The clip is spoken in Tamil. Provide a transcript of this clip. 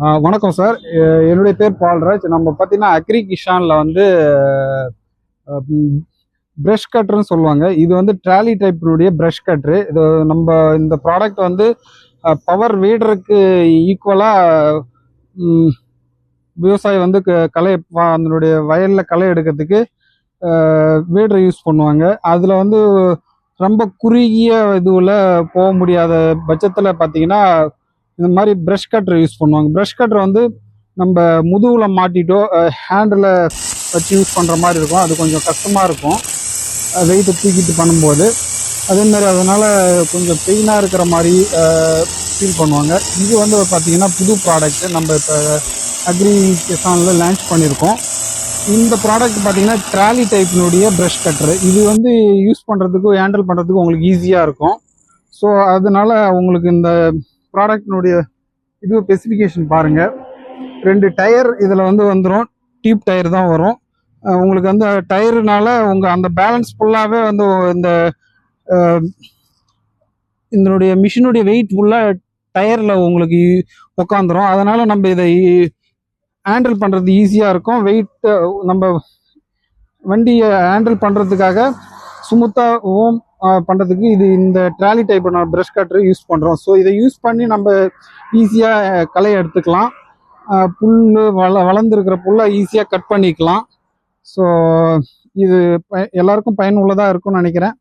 வணக்கம் சார். என்னுடைய பேர் பால்ராஜ். நம்ம பார்த்தீங்கன்னா அக்ரி கிஷானில் வந்து ப்ரஷ் கட்டர்னு சொல்லுவாங்க. இது வந்து ட்ராலி டைப்பினுடைய ப்ரஷ் கட்ரு. இது நம்ம இந்த ப்ராடக்ட் வந்து பவர் வீடருக்கு ஈக்குவலாக விவசாயி வந்து களை அதனுடைய வயலில் களை எடுக்கிறதுக்கு வீடரை யூஸ் பண்ணுவாங்க. அதில் வந்து ரொம்ப குறுகிய இதுவில் போக முடியாத பட்சத்தில் பார்த்தீங்கன்னா இந்த மாதிரி ப்ரஷ் கட்டர் யூஸ் பண்ணுவாங்க. ப்ரஷ் கட்டர் வந்து நம்ம முதுகில் மாட்டிட்டோ ஹேண்டில் வச்சு யூஸ் பண்ணுற மாதிரி இருக்கும். அது கொஞ்சம் கஷ்டமாக இருக்கும் வெயிட்டை தூக்கிட்டு பண்ணும்போது. அதேமாதிரி அதனால் கொஞ்சம் பெயினாக இருக்கிற மாதிரி ஃபீல் பண்ணுவாங்க. இது வந்து பார்த்திங்கன்னா புது ப்ராடக்ட்டு நம்ம இப்போ அக்ரி கிசானில் லான்ச் பண்ணியிருக்கோம். இந்த ப்ராடக்ட் பார்த்திங்கன்னா ட்ராலி டைப்பினுடைய ப்ரஷ் கட்டரு. இது வந்து யூஸ் பண்ணுறதுக்கும் ஹேண்டில் பண்ணுறதுக்கும் உங்களுக்கு ஈஸியாக இருக்கும். ஸோ அதனால் உங்களுக்கு இந்த ப்ராடக்டினுடைய இது ஸ்பெசிஃபிகேஷன் பாருங்கள். 2 டயர் இதில் வந்து வந்துடும். டியூப் டயர் தான் வரும். உங்களுக்கு வந்து டயருனால உங்கள் அந்த பேலன்ஸ் ஃபுல்லாகவே வந்து இதனுடைய மிஷினுடைய வெயிட் ஃபுல்லாக டயரில் உங்களுக்கு உட்காந்துரும். அதனால் நம்ம இதை ஹேண்டில் பண்ணுறது ஈஸியாக இருக்கும். வெயிட் நம்ம வண்டியை ஹேண்டில் பண்ணுறதுக்காக ஸ்மூத்தாக பண்ணுறதுக்கு இது இந்த trolley type brush cutter use பண்ணுறோம். ஸோ இதை யூஸ் பண்ணி நம்ம ஈஸியாக களை எடுத்துக்கலாம். புல் வளர்ந்துருக்கிற புல்லை ஈஸியாக கட் பண்ணிக்கலாம். ஸோ இது எல்லாருக்கும் பயனுள்ளதாக இருக்கும்னு நினைக்கிறேன்.